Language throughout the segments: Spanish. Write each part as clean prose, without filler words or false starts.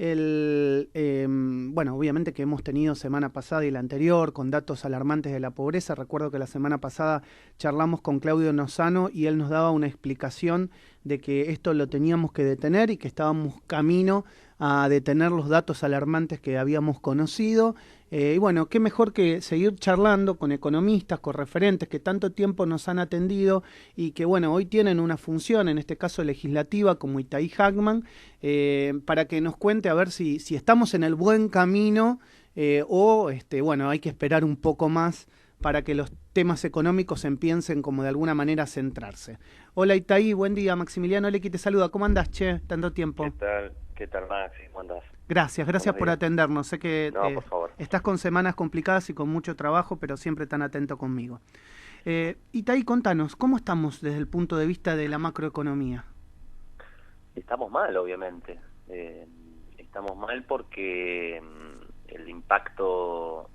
Bueno, obviamente que hemos tenido semana pasada y la anterior con datos alarmantes de la pobreza. Recuerdo que la semana pasada charlamos con Claudio Nozano y él nos daba una explicación de que esto lo teníamos que detener y que estábamos camino a detener los datos alarmantes que habíamos conocido. Y bueno, qué mejor que seguir charlando con economistas, con referentes que tanto tiempo nos han atendido y que bueno, hoy tienen una función, en este caso legislativa, como Itay Hackman, para que nos cuente a ver si estamos en el buen camino bueno, hay que esperar un poco más para que los temas económicos empiecen como de alguna manera a centrarse. Hola Itaí, buen día, Maximiliano Lequi te saluda. ¿Cómo andás, che? Tanto tiempo. ¿Qué tal, Maxi? ¿Cómo andás? Gracias Buenos por días. atendernos. Sé que No, por favor. estás con semanas complicadas y con mucho trabajo, pero siempre tan atento conmigo. Itaí, contanos, ¿cómo estamos desde el punto de vista de la macroeconomía? Estamos mal, obviamente. Estamos mal porque el impacto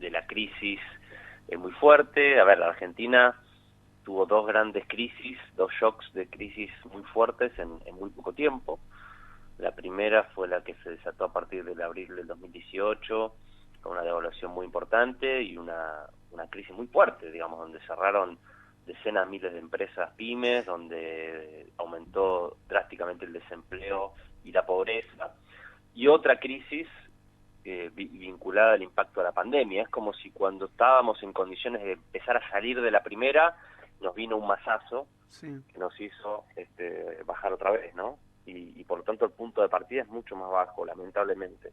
de la crisis es muy fuerte. A ver, la Argentina tuvo dos grandes crisis, dos shocks de crisis muy fuertes en muy poco tiempo. La primera fue la que se desató a partir del abril del 2018, con una devaluación muy importante y una crisis muy fuerte, digamos, donde cerraron decenas de miles de empresas pymes, donde aumentó drásticamente el desempleo y la pobreza. Y otra crisis vinculada al impacto de la pandemia. Es como si cuando estábamos en condiciones de empezar a salir de la primera, nos vino un mazazo que nos hizo bajar otra vez, ¿no? Y por lo tanto el punto de partida es mucho más bajo, lamentablemente.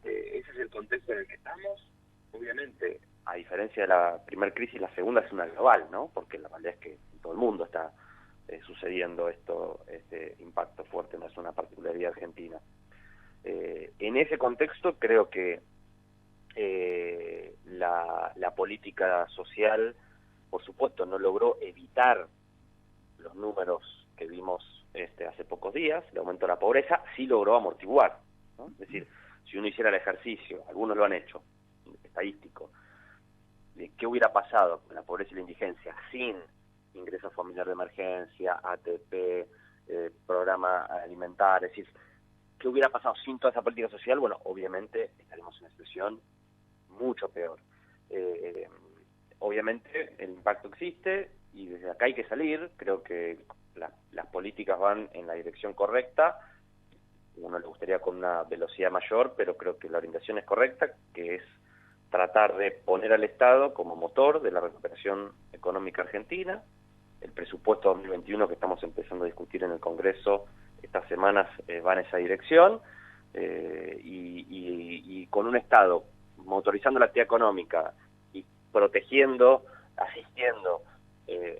Ese es el contexto en el que estamos. Obviamente, a diferencia de la primera crisis, la segunda es una global, ¿no? Porque la realidad es que en todo el mundo está sucediendo este impacto fuerte, no es una particularidad argentina. En ese contexto creo que la política social, por supuesto, no logró evitar los números que vimos hace pocos días, el aumento de la pobreza, sí logró amortiguar, ¿no? Es decir, si uno hiciera el ejercicio, algunos lo han hecho, estadístico, de qué hubiera pasado con la pobreza y la indigencia sin ingreso familiar de emergencia, ATP, programa alimentar, es decir, qué hubiera pasado sin toda esa política social, bueno, obviamente estaríamos en una situación mucho peor. Obviamente el impacto existe y desde acá hay que salir. Creo que las políticas van en la dirección correcta. Uno le gustaría con una velocidad mayor, pero creo que la orientación es correcta, que es tratar de poner al Estado como motor de la recuperación económica argentina. El presupuesto 2021 que estamos empezando a discutir en el Congreso estas semanas va en esa dirección, y con un Estado motorizando la actividad económica y protegiendo, asistiendo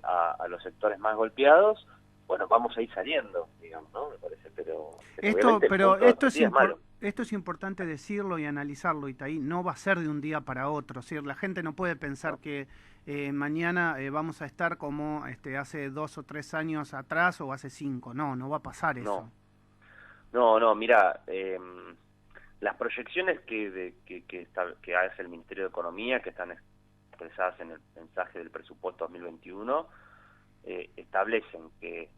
a los sectores más golpeados, bueno, vamos a ir saliendo, digamos, ¿no? Me parece, pero obviamente el punto de partida es malo. Esto es importante decirlo y analizarlo, Itaí. No va a ser de un día para otro. ¿Sí? La gente no puede pensar ¿No? que mañana vamos a estar como hace 2 o 3 años atrás o hace 5. No va a pasar eso. No, mira, las proyecciones que hace el Ministerio de Economía, que están expresadas en el mensaje del presupuesto 2021, establecen que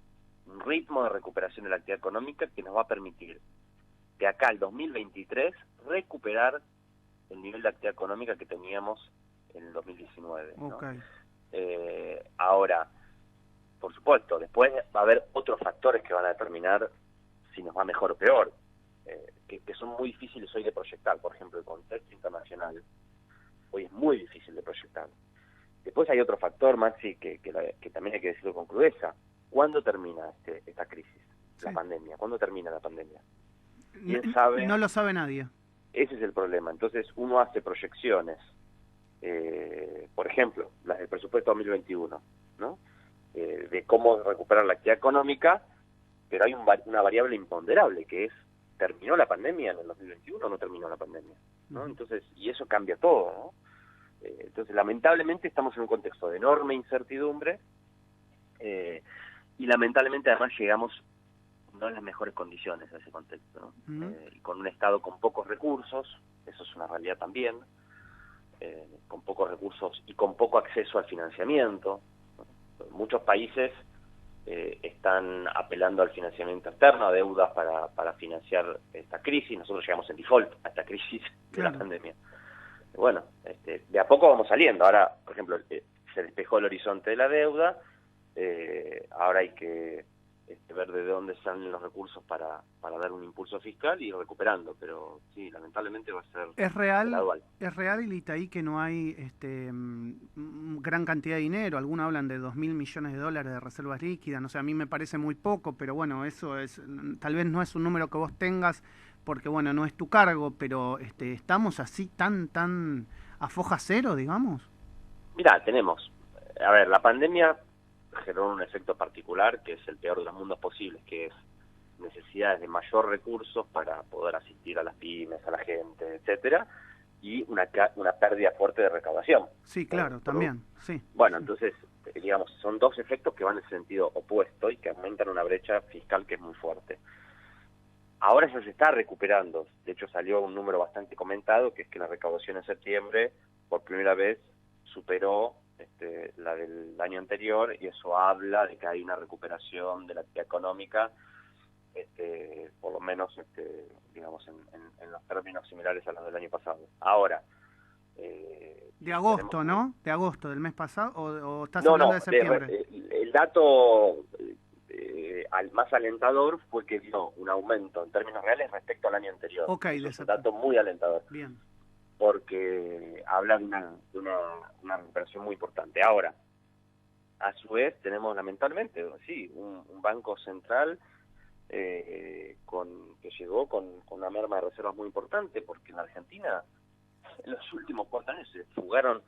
un ritmo de recuperación de la actividad económica que nos va a permitir de acá al 2023 recuperar el nivel de actividad económica que teníamos en el 2019, ¿no? Okay. Ahora, por supuesto, después va a haber otros factores que van a determinar si nos va mejor o peor, que son muy difíciles hoy de proyectar. Por ejemplo, el contexto internacional hoy es muy difícil de proyectar. Después hay otro factor, Maxi, que también hay que decirlo con crudeza. ¿Cuándo termina esta crisis, la pandemia? ¿Cuándo termina la pandemia? ¿Quién sabe? No lo sabe nadie. Ese es el problema. Entonces uno hace proyecciones, por ejemplo, las del presupuesto 2021, ¿no? De cómo recuperar la actividad económica, pero hay una variable imponderable, que es, ¿terminó la pandemia en el 2021 o no terminó la pandemia? ¿No? Entonces, y eso cambia todo, ¿no? Entonces, lamentablemente estamos en un contexto de enorme incertidumbre, y lamentablemente además llegamos no en las mejores condiciones a ese contexto, ¿no? Y con un Estado con pocos recursos, eso es una realidad también, con pocos recursos y con poco acceso al financiamiento, ¿no? Muchos países están apelando al financiamiento externo, a deudas para financiar esta crisis. Nosotros llegamos en default a esta crisis de la pandemia. Bueno, de a poco vamos saliendo. Ahora, por ejemplo, se despejó el horizonte de la deuda, ahora hay que ver de dónde salen los recursos para dar un impulso fiscal y ir recuperando, pero sí, lamentablemente va a ser gradual. ¿Es real, Itaí, que no hay gran cantidad de dinero? Algunos hablan de 2.000 millones de dólares de reservas líquidas, no sé, a mí me parece muy poco, pero bueno, eso es, tal vez no es un número que vos tengas, porque bueno, no es tu cargo, pero ¿estamos así tan a foja cero, digamos? Mirá, tenemos, a ver, la pandemia generó un efecto particular que es el peor de los mundos posibles, que es necesidades de mayor recursos para poder asistir a las pymes, a la gente, etcétera, y una pérdida fuerte de recaudación. Sí, claro, también, sí. Bueno, entonces, digamos, son dos efectos que van en el sentido opuesto y que aumentan una brecha fiscal que es muy fuerte. Ahora eso se está recuperando, de hecho salió un número bastante comentado, que es que la recaudación en septiembre, por primera vez, superó la del año anterior, y eso habla de que hay una recuperación de la actividad económica, por lo menos digamos en los términos similares a los del año pasado. Ahora, de agosto, ¿no? De agosto del mes pasado, o estás hablando de septiembre. El dato más alentador fue que dio un aumento en términos reales respecto al año anterior. Okay, es un dato muy alentador. Bien. Porque habla de una recuperación muy importante. Ahora, a su vez, tenemos lamentablemente, sí, un banco central que llegó con una merma de reservas muy importante, porque en la Argentina, en los últimos 4 años, se fugaron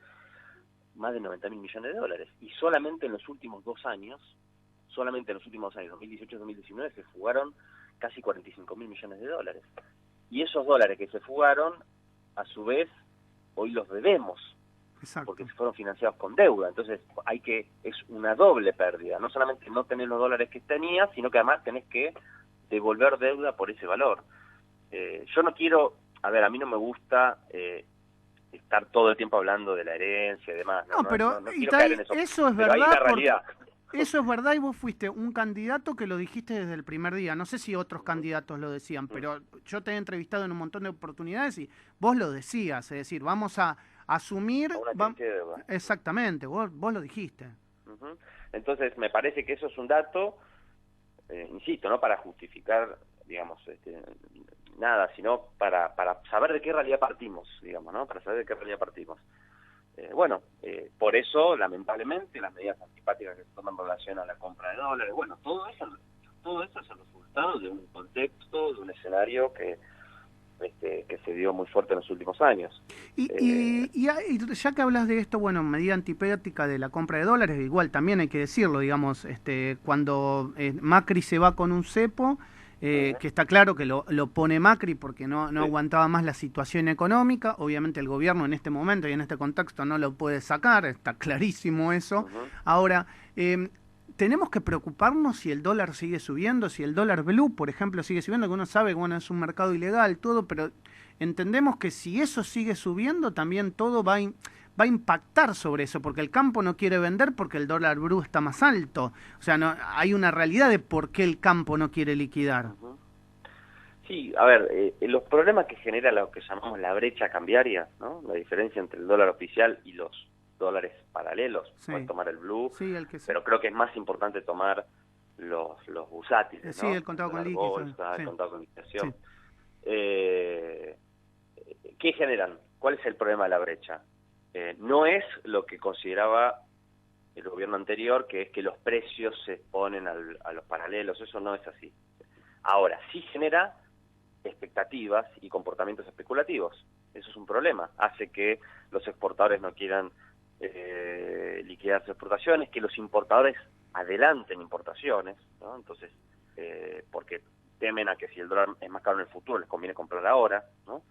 más de 90.000 millones de dólares. Y solamente en los últimos 2 años, 2018 y 2019, se fugaron casi 45.000 millones de dólares. Y esos dólares que se fugaron, a su vez, hoy los debemos. Exacto. Porque se fueron financiados con deuda. Entonces, es una doble pérdida. No solamente no tener los dólares que tenías, sino que además tenés que devolver deuda por ese valor. Yo no quiero, a mí no me gusta estar todo el tiempo hablando de la herencia y demás. No, pero no quiero caer en eso es verdad. Pero ahí la realidad. Eso es verdad, y vos fuiste un candidato que lo dijiste desde el primer día. No sé si otros candidatos lo decían, pero yo te he entrevistado en un montón de oportunidades y vos lo decías, es decir, vamos a asumir... Exactamente, vos lo dijiste. Entonces, me parece que eso es un dato, insisto, no para justificar, digamos, nada, sino para saber de qué realidad partimos, digamos, ¿no? Para saber de qué realidad partimos. Por eso, lamentablemente, las medidas antipáticas que se toman en relación a la compra de dólares, todo eso es el resultado de un contexto, de un escenario que se dio muy fuerte en los últimos años. Y ya que hablas de esto, medida antipática de la compra de dólares, igual también hay que decirlo, digamos, cuando Macri se va con un cepo, que está claro que lo pone Macri porque no aguantaba más la situación económica. Obviamente el gobierno en este momento y en este contexto no lo puede sacar, está clarísimo eso. Ahora, tenemos que preocuparnos si el dólar sigue subiendo, si el dólar blue, por ejemplo, sigue subiendo, que uno sabe que es un mercado ilegal, todo, pero entendemos que si eso sigue subiendo, también todo va a impactar sobre eso, porque el campo no quiere vender porque el dólar blue está más alto. O sea, hay una realidad de por qué el campo no quiere liquidar. Sí, los problemas que genera lo que llamamos la brecha cambiaria, ¿no? La diferencia entre el dólar oficial y los dólares paralelos. Sí. Pueden tomar el blue, sí, pero creo que es más importante tomar los bursátiles, ¿no? Sí, el contado con líquido. Bolsa, sí. El contado con liquidación. Sí. ¿Qué generan? ¿Cuál es el problema de la brecha? No es lo que consideraba el gobierno anterior, que es que los precios se exponen a los paralelos. Eso no es así. Ahora, sí genera expectativas y comportamientos especulativos. Eso es un problema. Hace que los exportadores no quieran liquidar sus exportaciones, que los importadores adelanten importaciones, ¿no? Entonces, porque temen a que si el dólar es más caro en el futuro, les conviene comprar ahora, ¿no?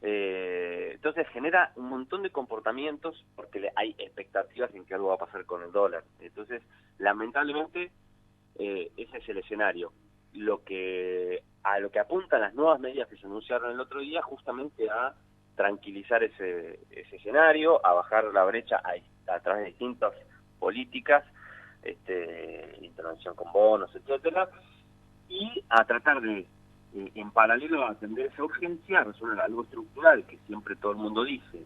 Entonces genera un montón de comportamientos porque hay expectativas en que algo va a pasar con el dólar. Entonces, lamentablemente, ese es el escenario. A lo que apuntan las nuevas medidas que se anunciaron el otro día, justamente a tranquilizar ese escenario, a bajar la brecha a través de distintas políticas, intervención con bonos, etcétera, y a tratar de, en paralelo a atender esa urgencia, resolver algo estructural que siempre todo el mundo dice,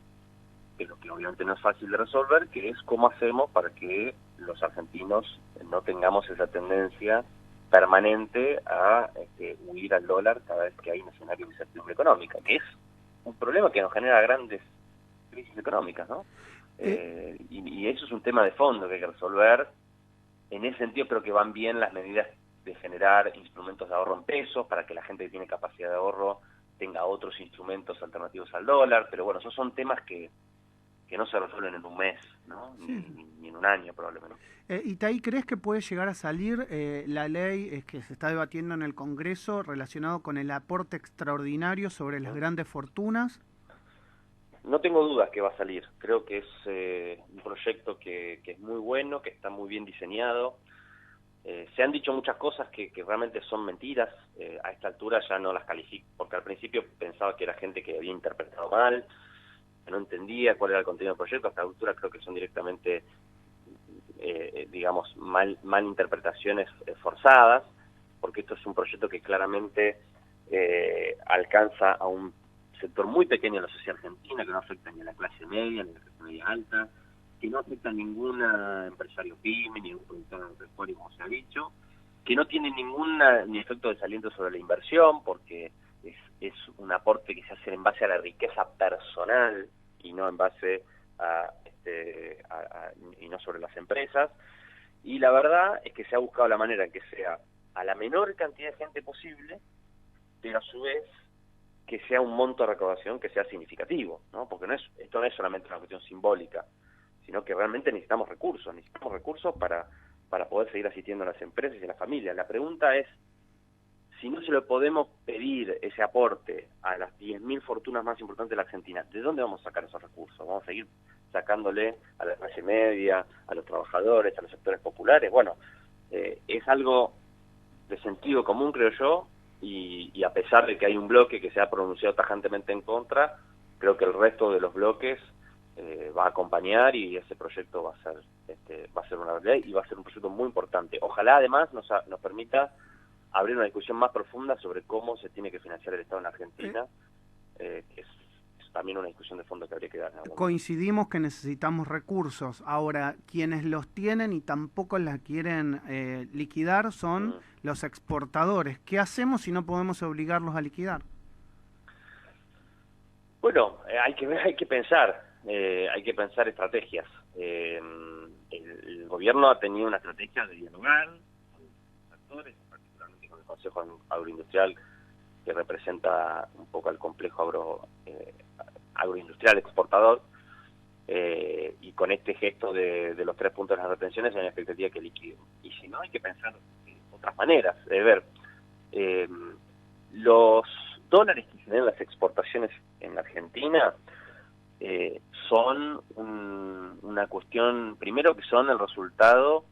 pero que obviamente no es fácil de resolver, que es cómo hacemos para que los argentinos no tengamos esa tendencia permanente a huir al dólar cada vez que hay un escenario de incertidumbre económica, que es un problema que nos genera grandes crisis económicas, ¿no? Y eso es un tema de fondo que hay que resolver. En ese sentido creo que van bien las medidas de generar instrumentos de ahorro en pesos para que la gente que tiene capacidad de ahorro tenga otros instrumentos alternativos al dólar, pero bueno, esos son temas que no se resuelven en un mes, ¿no? Sí. Ni en un año probablemente. Itaí, ¿crees que puede llegar a salir la ley que se está debatiendo en el Congreso relacionado con el aporte extraordinario sobre las grandes fortunas? No tengo dudas que va a salir. Creo que es un proyecto que es muy bueno, que está muy bien diseñado. Se han dicho muchas cosas que realmente son mentiras. A esta altura ya no las califico, porque al principio pensaba que era gente que había interpretado mal, que no entendía cuál era el contenido del proyecto. A esta altura creo que son directamente, digamos, mal interpretaciones forzadas, porque esto es un proyecto que claramente alcanza a un sector muy pequeño de la sociedad argentina, que no afecta ni a la clase media, ni a la clase media alta, que no afecta a ningún empresario pyme, ni a un productor agropecuario, como se ha dicho, que no tiene ni efecto desaliento sobre la inversión, porque es un aporte que se hace en base a la riqueza personal y no en base y no sobre las empresas. Y la verdad es que se ha buscado la manera en que sea a la menor cantidad de gente posible, pero a su vez que sea un monto de recaudación que sea significativo, ¿no? Porque esto no es solamente una cuestión simbólica, sino que realmente necesitamos recursos para poder seguir asistiendo a las empresas y a las familias. La pregunta es, si no se lo podemos pedir ese aporte a las 10.000 fortunas más importantes de la Argentina, ¿de dónde vamos a sacar esos recursos? ¿Vamos a seguir sacándole a la clase media, a los trabajadores, a los sectores populares? Bueno, es algo de sentido común, creo yo, y a pesar de que hay un bloque que se ha pronunciado tajantemente en contra, creo que el resto de los bloques va a acompañar y ese proyecto va a ser una realidad y va a ser un proyecto muy importante. Ojalá además nos permita abrir una discusión más profunda sobre cómo se tiene que financiar el Estado en Argentina, que es también una discusión de fondo que habría que dar. Coincidimos que necesitamos recursos. Ahora, quienes los tienen y tampoco las quieren liquidar son los exportadores. ¿Qué hacemos si no podemos obligarlos a liquidar? Bueno, hay que pensar estrategias. El gobierno ha tenido una estrategia de dialogar con los actores, particularmente con el Consejo Agroindustrial, que representa un poco al complejo agroindustrial exportador, y con este gesto de los 3 puntos de las retenciones hay una expectativa que liquide. Y si no, hay que pensar otras maneras. Los dólares que generan las exportaciones en Argentina son una cuestión, primero, que son el resultado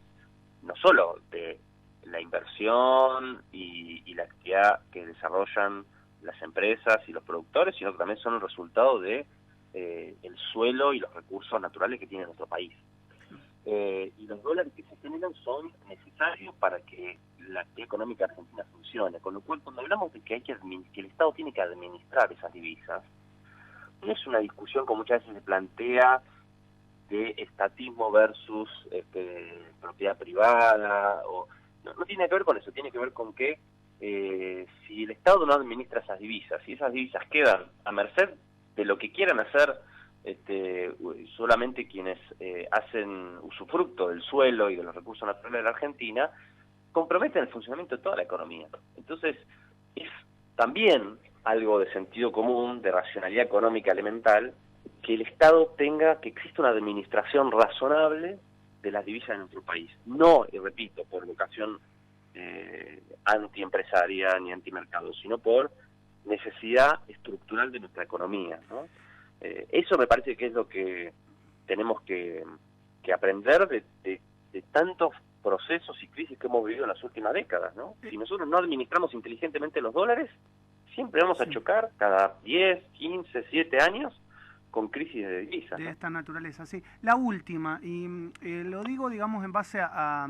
no solo de la inversión y la actividad que desarrollan las empresas y los productores, sino que también son el resultado de el suelo y los recursos naturales que tiene nuestro país. Y los dólares que se generan son necesarios para que la actividad económica argentina funcione, con lo cual cuando hablamos de que el Estado tiene que administrar esas divisas, no es una discusión como muchas veces se plantea de estatismo versus propiedad privada, no tiene que ver con eso, tiene que ver con que si el Estado no administra esas divisas, si esas divisas quedan a merced de lo que quieran hacer solamente quienes hacen usufructo del suelo y de los recursos naturales de la Argentina, comprometen el funcionamiento de toda la economía. Entonces, es también algo de sentido común, de racionalidad económica elemental, que el Estado que exista una administración razonable de las divisas de nuestro país. No, y repito, por vocación antiempresaria ni antimercado, sino por necesidad estructural de nuestra economía, ¿no? Eso me parece que es lo que tenemos que aprender de tantos procesos y crisis que hemos vivido en las últimas décadas, ¿no? Si nosotros no administramos inteligentemente los dólares, siempre vamos a chocar cada 10, 15, 7 años con crisis de divisas. De esta naturaleza, sí. La última, y lo digo, digamos, en base a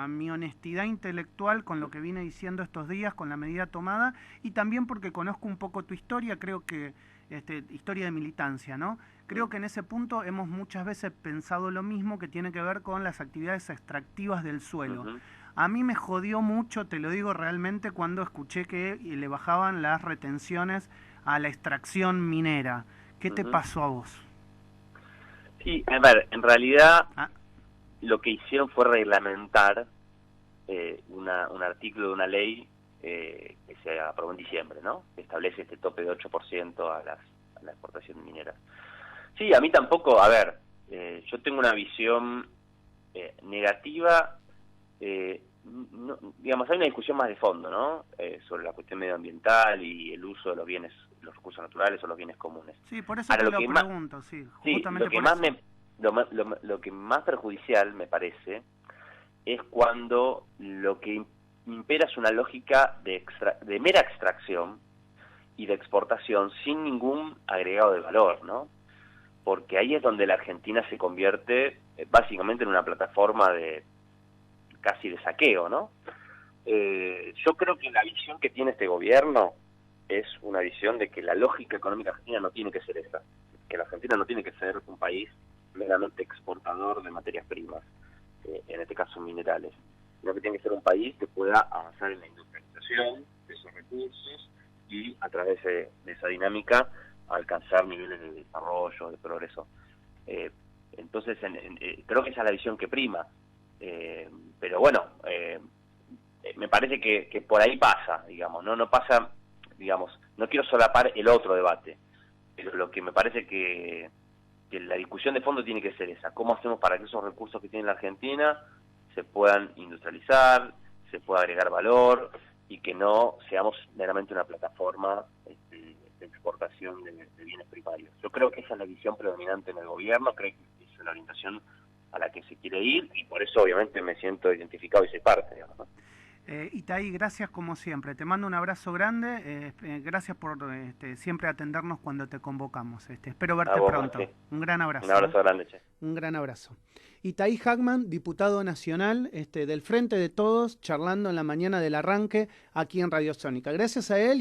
mi honestidad intelectual con lo que vine diciendo estos días, con la medida tomada, y también porque conozco un poco tu historia, creo que, historia de militancia, ¿no? Creo que en ese punto hemos muchas veces pensado lo mismo, que tiene que ver con las actividades extractivas del suelo. A mí me jodió mucho, te lo digo realmente, cuando escuché que le bajaban las retenciones a la extracción minera. ¿Qué te pasó a vos? Sí, a ver, en realidad lo que hicieron fue reglamentar un artículo de una ley que se aprobó en diciembre, ¿no? Que establece este tope de 8% a la exportación minera. Sí, a mí tampoco, a ver, yo tengo una visión negativa, no, digamos, hay una discusión más de fondo, ¿no? Sobre la cuestión medioambiental y el uso de los bienes, los recursos naturales o los bienes comunes. Sí, por eso ahora, te lo pregunto, sí, justamente lo que por más eso. lo que más perjudicial me parece es cuando lo que impera es una lógica de mera extracción y de exportación sin ningún agregado de valor, ¿no? Porque ahí es donde la Argentina se convierte básicamente en una plataforma de casi de saqueo, ¿no? Yo creo que la visión que tiene este gobierno es una visión de que la lógica económica argentina no tiene que ser esa, que la Argentina no tiene que ser un país meramente exportador de materias primas, en este caso minerales, sino que tiene que ser un país que pueda avanzar en la industrialización de esos recursos y a través de esa dinámica alcanzar niveles de desarrollo, de progreso. Entonces, creo que esa es la visión que prima. Pero bueno, me parece que por ahí pasa, digamos, no pasa, digamos, no quiero solapar el otro debate, pero lo que me parece que la discusión de fondo tiene que ser esa: ¿cómo hacemos para que esos recursos que tiene la Argentina se puedan industrializar, se pueda agregar valor y que no seamos meramente una plataforma de exportación de bienes primarios? Yo creo que esa es la visión predominante en el gobierno, creo que es la orientación a la que se quiere ir, y por eso obviamente me siento identificado y soy parte, digamos, ¿no? Itaí, gracias como siempre. Te mando un abrazo grande. Gracias por siempre atendernos cuando te convocamos. Espero verte pronto. Sí. Un gran abrazo. Un abrazo grande, che. Un gran abrazo. Itaí Hackman, diputado nacional del Frente de Todos, charlando en la mañana del arranque aquí en Radio Sónica. Gracias a él.